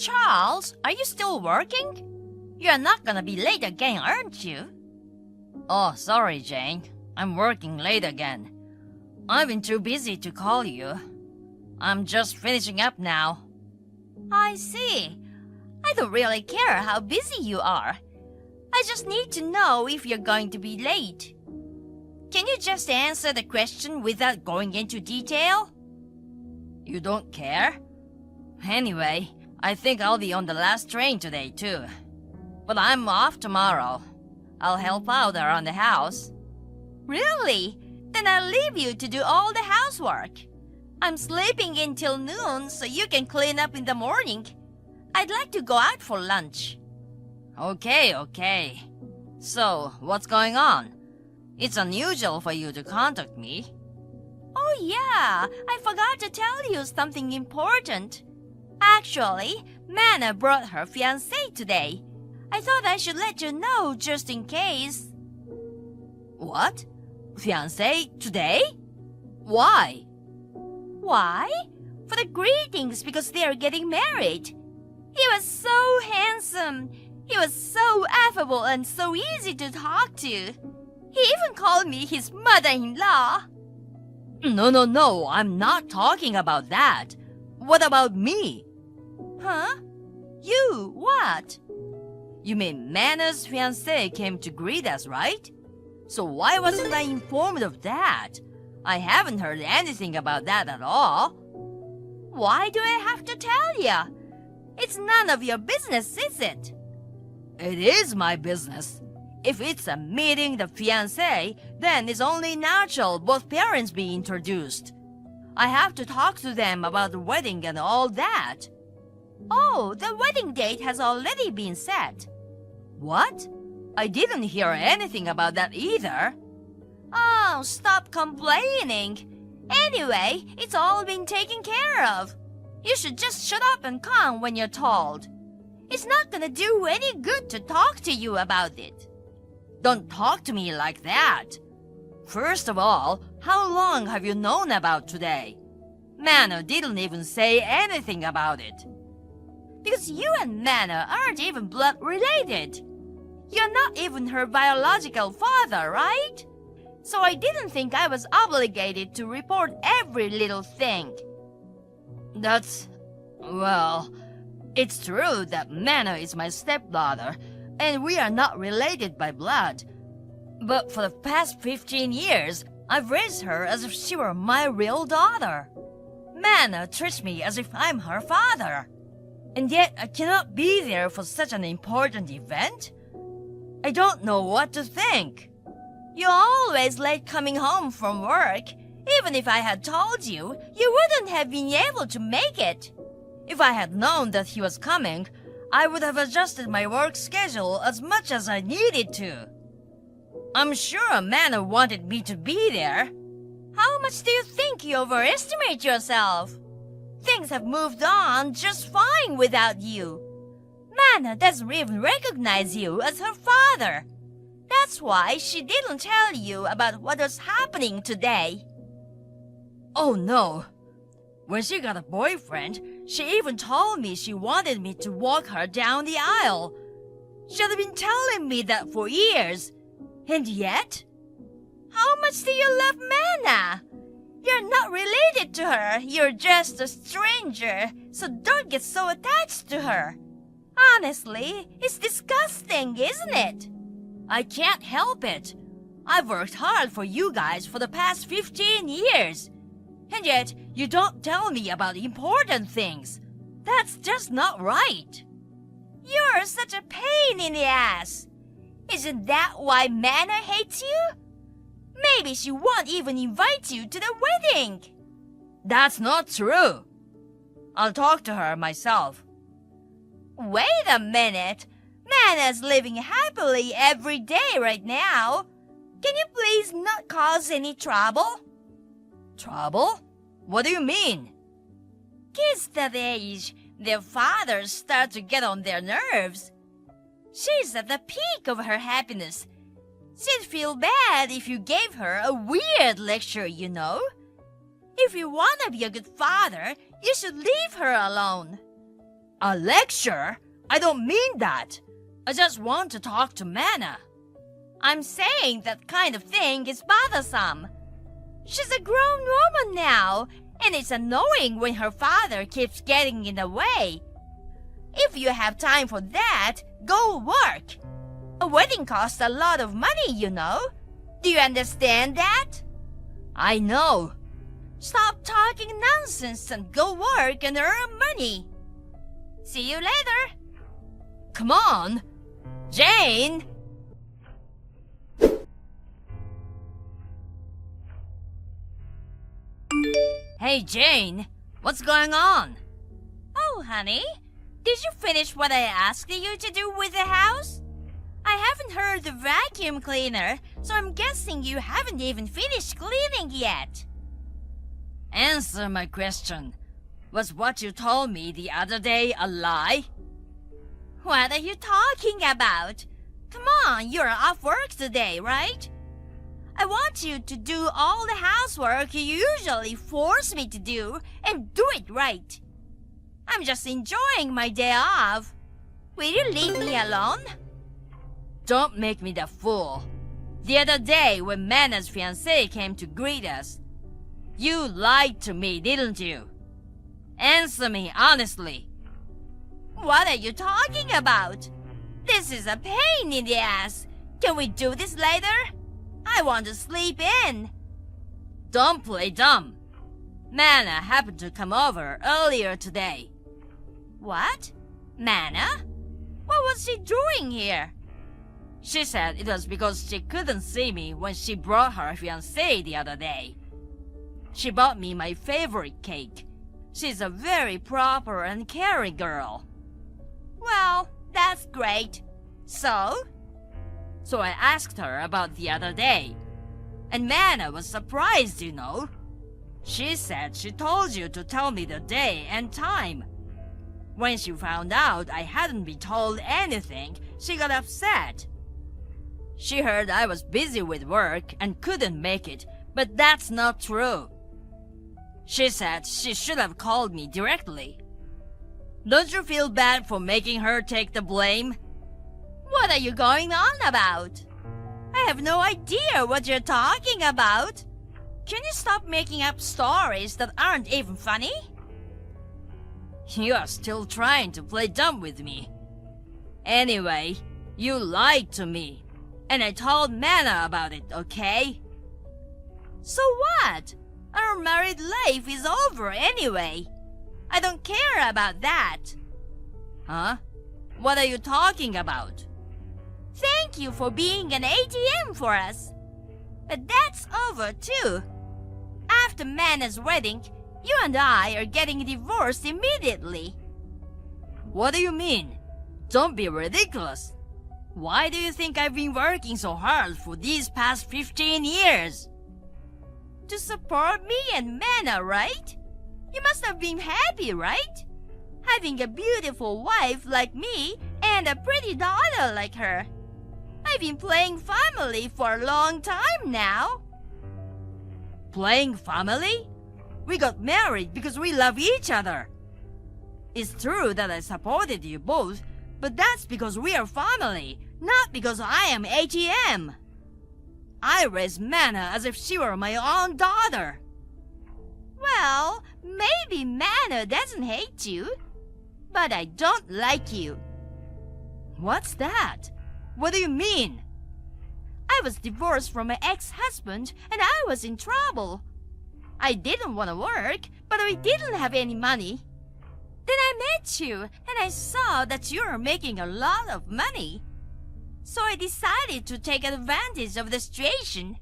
Charles, are you still working? You're not gonna be late again, aren't you? Oh, sorry, Jane. I'm working late again. I've been too busy to call you. I'm just finishing up now. I see. I don't really care how busy you are. I just need to know if you're going to be late. Can you just answer the question without going into detail? You don't care? Anyway, I think I'll be on the last train today too. But I'm off tomorrow. I'll help out around the house. Really? Then I'll leave you to do all the housework. I'm sleeping until noon so you can clean up in the morning. I'd like to go out for lunch. Okay. So, what's going on? It's unusual for you to contact me. Oh yeah, I forgot to tell you something important. Actually, Manna brought her fiancé today. I thought I should let you know just in case. What? Fiancé today? Why? Why? For the greetings because they are getting married. He was so handsome. He was so affable and so easy to talk to. He even called me his mother-in-law. No, I'm not talking about that. What about me? Huh? You, what? You mean Manna's fiancé came to greet us, right? So why wasn't I informed of that? I haven't heard anything about that at all. Why do I have to tell you? It's none of your business, is it? It is my business. If it's a meeting the fiancé, then it's only natural both parents be introduced. I have to talk to them about the wedding and all that. Oh, the wedding date has already been set. What? I didn't hear anything about that either. Oh, stop complaining. Anyway, it's all been taken care of. You should just shut up and come when you're told. It's not gonna do any good to talk to you about it. Don't talk to me like that. First of all, how long have you known about today? Manna didn't even say anything about it. Because you and Manna aren't even blood related. You're not even her biological father, right? So I didn't think I was obligated to report every little thing. Well, it's true that Manna is my stepdaughter, and we are not related by blood. But for the past 15 years, I've raised her as if she were my real daughter. Manna treats me as if I'm her father. And yet I cannot be there for such an important event? I don't know what to think. You're always late coming home from work. Even if I had told you, you wouldn't have been able to make it. If I had known that he was coming, I would have adjusted my work schedule as much as I needed to. I'm sure Manna wanted me to be there. How much do you think you overestimate yourself? Things have moved on just fine without you. Manna doesn't even recognize you as her father. That's why she didn't tell you about what was happening today. Oh no. When she got a boyfriend, she even told me she wanted me to walk her down the aisle. She'd been telling me that for years. And yet? How much do you love Manna? You're not related to her. You're just a stranger. So don't get so attached to her. Honestly, it's disgusting, isn't it? I can't help it. I've worked hard for you guys for the past 15 years. And yet, you don't tell me about important things. That's just not right. You're such a pain in the ass. Isn't that why Manna hates you? Maybe she won't even invite you to the wedding. That's not true. I'll talk to her myself. Wait a minute. Manna's living happily every day right now. Can you please not cause any trouble? Trouble? What do you mean? Kids that age, their fathers start to get on their nerves. She's at the peak of her happiness. She'd feel bad if you gave her a weird lecture, you know. If you want to be a good father, you should leave her alone. A lecture? I don't mean that. I just want to talk to Mana. I'm saying that kind of thing is bothersome. She's a grown woman now, and it's annoying when her father keeps getting in the way. If you have time for that, go work. A wedding costs a lot of money, you know. Do you understand that? I know. Stop talking nonsense and go work and earn money. See you later. Come on. Jane! Hey, Jane. What's going on? Oh, honey. Did you finish what I asked you to do with the house? I haven't heard the vacuum cleaner, so I'm guessing you haven't even finished cleaning yet. Answer my question. Was what you told me the other day a lie? What are you talking about? Come on, you're off work today, right? I want you to do all the housework you usually force me to do and do it right. I'm just enjoying my day off. Will you leave me alone? Don't make me the fool. The other day when Mana's fiancé came to greet us, you lied to me, didn't you? Answer me honestly. What are you talking about? This is a pain in the ass. Can we do this later? I want to sleep in. Don't play dumb. Mana happened to come over earlier today. What? Mana? What was she doing here? She said it was because she couldn't see me when she brought her fiancé the other day. She bought me my favorite cake. She's a very proper and caring girl. Well, that's great. So I asked her about the other day. And Mana was surprised, you know. She said she told you to tell me the day and time. When she found out I hadn't been told anything, she got upset. She heard I was busy with work and couldn't make it, but that's not true. She said she should have called me directly. Don't you feel bad for making her take the blame? what are you going on about? I have no idea what you're talking about. Can you stop making up stories that aren't even funny? You are still trying to play dumb with me. Anyway, you lied to me, and I told Mana about it, okay? So what? Our married life is over anyway. I don't care about that. Huh? What are you talking about? Thank you for being an ATM for us. But that's over too. After Mana's wedding, you and I are getting divorced immediately. What do you mean? Don't be ridiculous. Why do you think I've been working so hard for these past 15 years? To support me and Mana, right? You must have been happy, right? Having a beautiful wife like me and a pretty daughter like her. I've been playing family for a long time now. Playing family? We got married because we love each other. It's true that I supported you both, but that's because we are family, not because I am ATM. I raised Mana as if she were my own daughter. Well, maybe Mana doesn't hate you, but I don't like you. What's that? What do you mean? I was divorced from my ex-husband and I was in trouble. I didn't want to work, but we didn't have any money. Then I met you and I saw that you were making a lot of money. So I decided to take advantage of the situation.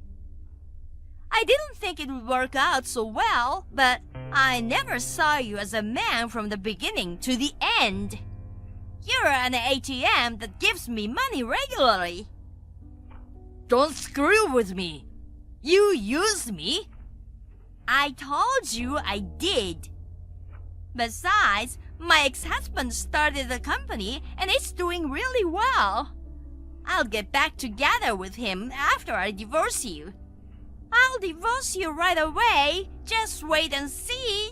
I didn't think it would work out so well, but I never saw you as a man from the beginning to the end. You're an ATM that gives me money regularly. Don't screw with me. You used me. I told you I did. Besides, my ex-husband started a company and it's doing really well. I'll get back together with him after I divorce you. I'll divorce you right away. Just wait and see.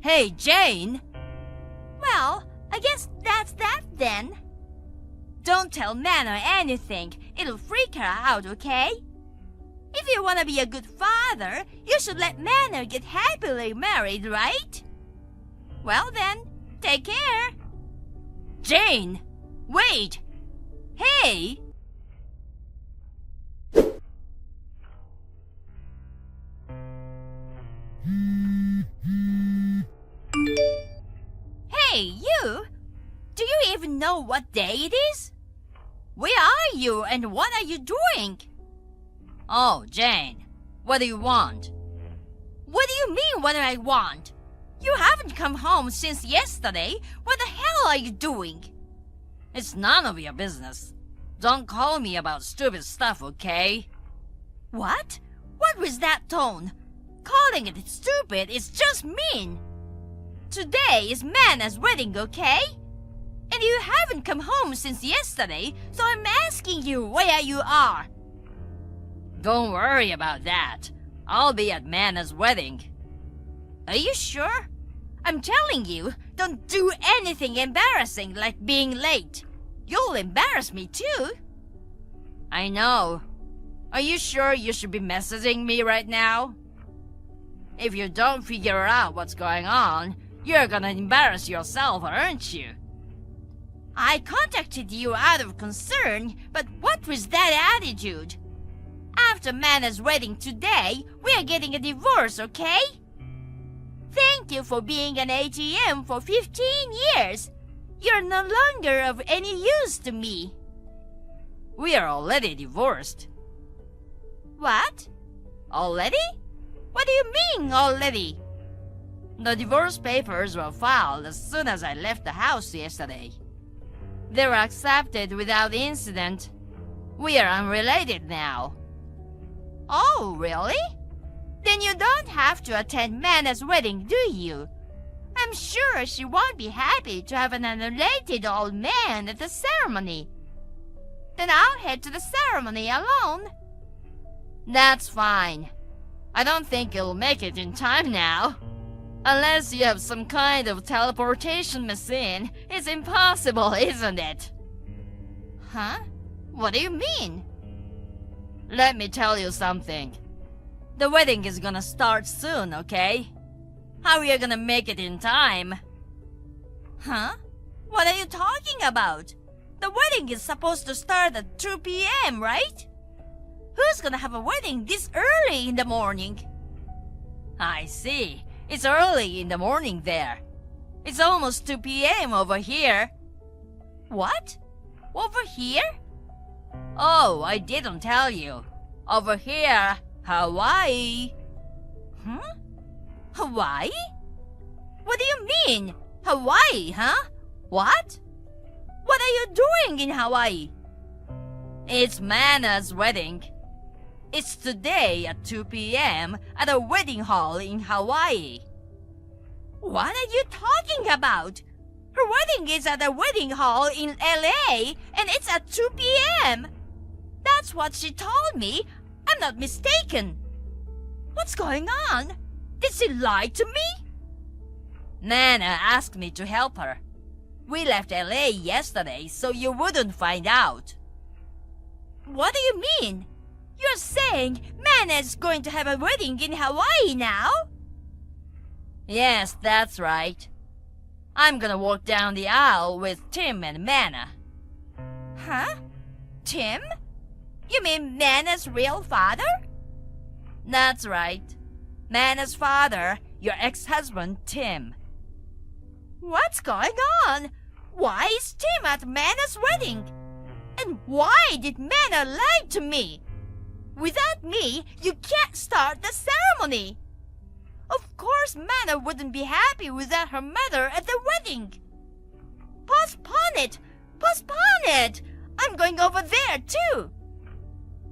Hey, Jane. Well, I guess that's that then. Don't tell Manor anything. It'll freak her out, okay? If you want to be a good father, you should let Manor get happily married, right? Well then, take care. Jane! Wait! Hey! Hey, you! Do you even know what day it is? Where are you and what are you doing? Oh, Jane, what do you want? What do you mean, what do I want? You haven't come home since yesterday. What the hell are you doing? It's none of your business. Don't call me about stupid stuff, okay? What? What was that tone? Calling it stupid is just mean. Today is Mana's wedding, okay? And you haven't come home since yesterday, so I'm asking you where you are. Don't worry about that. I'll be at Mana's wedding. Are you sure? I'm telling you, don't do anything embarrassing like being late. You'll embarrass me too. I know. Are you sure you should be messaging me right now? If you don't figure out what's going on, you're gonna embarrass yourself, aren't you? I contacted you out of concern, but what was that attitude? After Mana's wedding today, we are getting a divorce, okay? Thank you for being an ATM for 15 years. You're no longer of any use to me. We are already divorced. What? Already? What do you mean, already? The divorce papers were filed as soon as I left the house yesterday. They were accepted without incident. We are unrelated now. Oh, really? Then you don't have to attend Mana's wedding, do you? I'm sure she won't be happy to have an unrelated old man at the ceremony. Then I'll head to the ceremony alone. That's fine. I don't think you'll make it in time now. Unless you have some kind of teleportation machine, it's impossible, isn't it? Huh? What do you mean? Let me tell you something. The wedding is gonna start soon, okay? How are you gonna make it in time? Huh? What are you talking about? The wedding is supposed to start at 2 p.m., right? Who's gonna have a wedding this early in the morning? I see. It's early in the morning there. It's almost 2 p.m. over here. What? Over here? Oh, I didn't tell you. Over here, Hawaii. Huh? Hawaii? What do you mean? Hawaii, huh? What? What are you doing in Hawaii? It's Mana's wedding. It's today at 2 p.m. at a wedding hall in Hawaii. What are you talking about? Her wedding is at a wedding hall in LA and it's at 2 p.m. That's what she told me. I'm not mistaken. What's going on? Did she lie to me? Mana asked me to help her. We left LA yesterday so you wouldn't find out. What do you mean? You're saying Mana's going to have a wedding in Hawaii now? Yes, that's right. I'm gonna walk down the aisle with Tim and Mana. Huh? Tim? You mean Mana's real father? That's right. Mana's father, your ex-husband, Tim. What's going on? Why is Tim at Mana's wedding? And why did Mana lie to me? Without me, you can't start the ceremony. Of course, Mana wouldn't be happy without her mother at the wedding. Postpone it! Postpone it! I'm going over there too.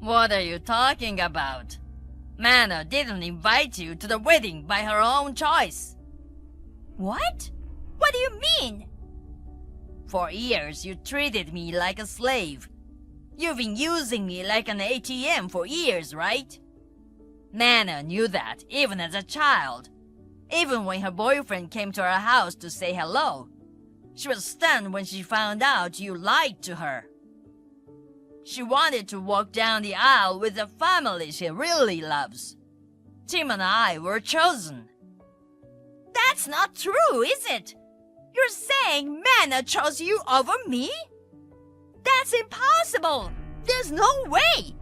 What are you talking about? Mana didn't invite you to the wedding by her own choice. What? What do you mean? For years, you treated me like a slave. You've been using me like an ATM for years, right? Mana knew that even as a child. Even when her boyfriend came to her house to say hello. She was stunned when she found out you lied to her. She wanted to walk down the aisle with the family she really loves. Tim and I were chosen. That's not true, is it? You're saying Mana chose you over me? That's impossible! There's no way!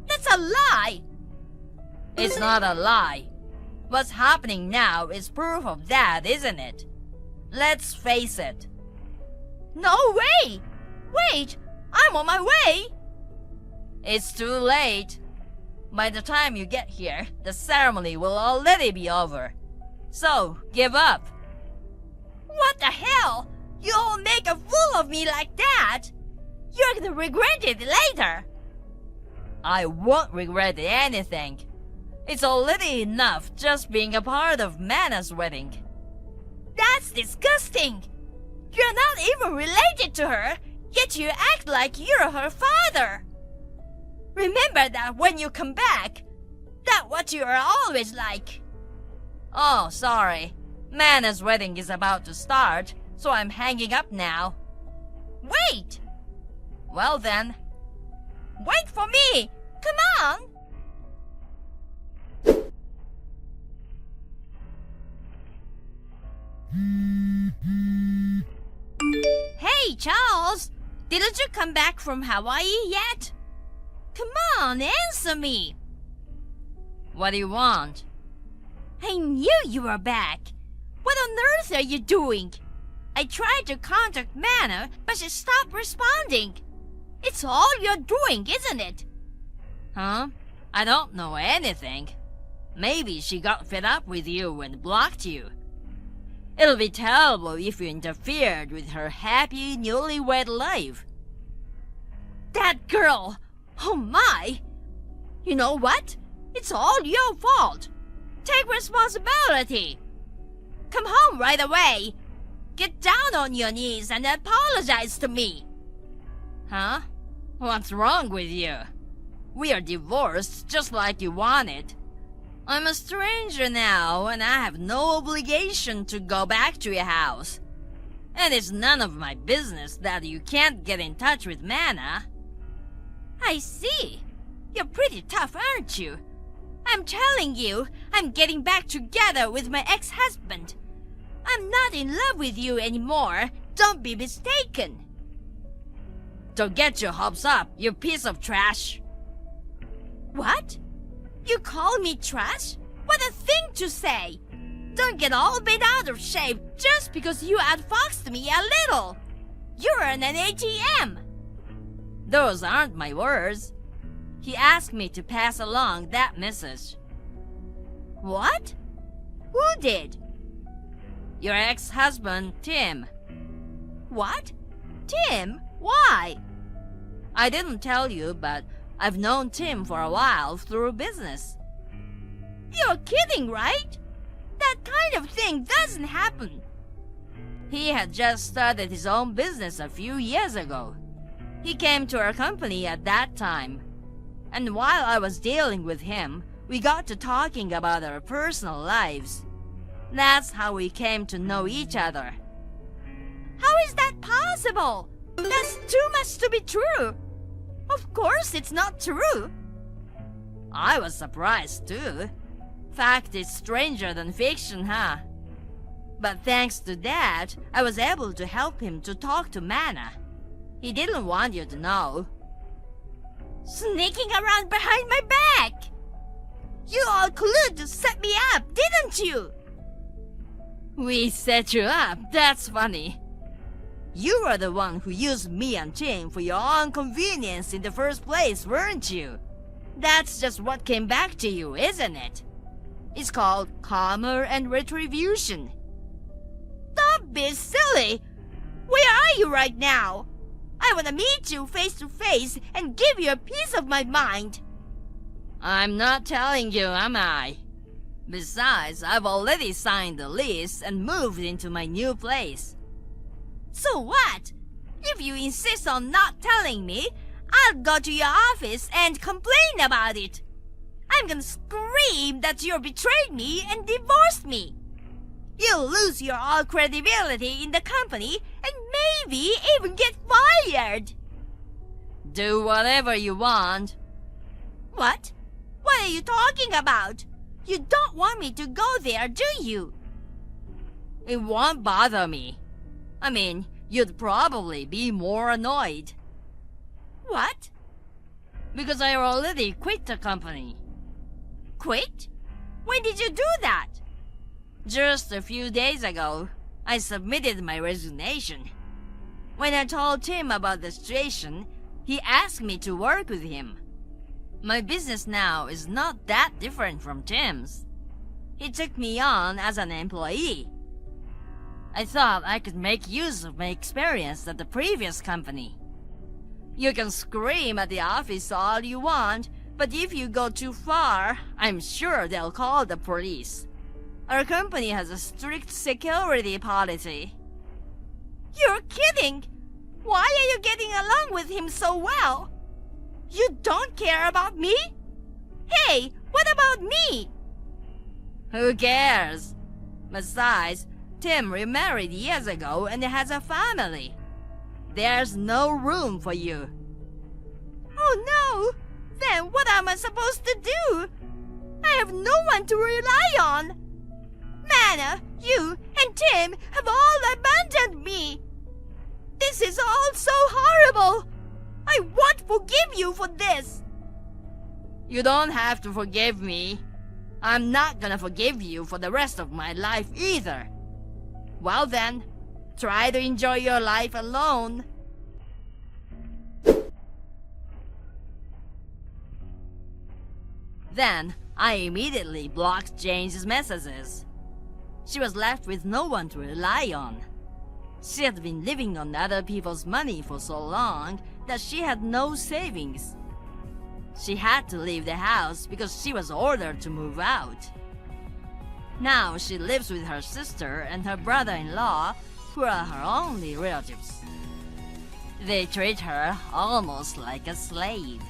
That's a lie! It's not a lie. What's happening now is proof of that, isn't it? Let's face it. No way! Wait! I'm on my way! It's too late. By the time you get here, the ceremony will already be over. So, give up. What the hell? You'll make a fool of me like that? You're gonna regret it later. I won't regret anything. It's already enough just being a part of Mana's wedding. That's disgusting. You're not even related to her, yet you act like you're her father. Remember that when you come back. That's what you are always like. Oh, sorry. Mana's wedding is about to start, so I'm hanging up now. Wait! Well then. Wait for me! Come on! Hey, Charles! Didn't you come back from Hawaii yet? Come on, answer me! What do you want? I knew you were back. What on earth are you doing? I tried to contact Mana, but she stopped responding. It's all you're doing, isn't it? Huh? I don't know anything. Maybe she got fed up with you and blocked you. It'll be terrible if you interfered with her happy newlywed life. That girl! Oh my! You know what? It's all your fault. Take responsibility. Come home right away. Get down on your knees and apologize to me. Huh? What's wrong with you? We are divorced just like you wanted. I'm a stranger now and I have no obligation to go back to your house. And it's none of my business that you can't get in touch with Mana. I see. You're pretty tough, aren't you? I'm telling you, I'm getting back together with my ex-husband. I'm not in love with you anymore. Don't be mistaken. Don't get your hopes up, you piece of trash. What? You call me trash? What a thing to say! Don't get all bent out of shape just because you outfoxed me a little. You're an ATM. Those aren't my words. He asked me to pass along that message. What? Who did? Your ex-husband, Tim. What? Tim? Why? I didn't tell you, but I've known Tim for a while through business. You're kidding, right? That kind of thing doesn't happen. He had just started his own business a few years ago. He came to our company at that time. And while I was dealing with him, we got to talking about our personal lives. That's how we came to know each other. How is that possible? That's too much to be true. Of course it's not true. I was surprised too. Fact is stranger than fiction, huh? But thanks to that, I was able to help him to talk to Mana. He didn't want you to know. Sneaking around behind my back! You all collude to set me up, didn't you? We set you up, that's funny. You were the one who used me and Tim for your own convenience in the first place, weren't you? That's just what came back to you, isn't it? It's called karma and retribution. Don't be silly! Where are you right now? I want to meet you face to face and give you a piece of my mind. I'm not telling you, am I? Besides, I've already signed the lease and moved into my new place. So what? If you insist on not telling me, I'll go to your office and complain about it. I'm gonna scream that you betrayed me and divorced me. You'll lose your all credibility in the company, and maybe even get fired. Do whatever you want. What? What are you talking about? You don't want me to go there, do you? It won't bother me. I mean, you'd probably be more annoyed. What? Because I already quit the company. Quit? When did you do that? Just a few days ago, I submitted my resignation. When I told Tim about the situation, he asked me to work with him. My business now is not that different from Tim's. He took me on as an employee. I thought I could make use of my experience at the previous company. You can scream at the office all you want, but if you go too far, I'm sure they'll call the police. Our company has a strict security policy. You're kidding! Why are you getting along with him so well? You don't care about me? Hey, what about me? Who cares? Besides, Tim remarried years ago and has a family. There's no room for you. Oh no! Then what am I supposed to do? I have no one to rely on. Mana, you and Tim have all abandoned me. This is all so horrible. I won't forgive you for this. You don't have to forgive me. I'm not gonna forgive you for the rest of my life either. Well then, try to enjoy your life alone. Then, I immediately blocked Jane's messages. She was left with no one to rely on. She had been living on other people's money for so long that she had no savings. She had to leave the house because she was ordered to move out. Now she lives with her sister and her brother-in-law, who are her only relatives. They treat her almost like a slave.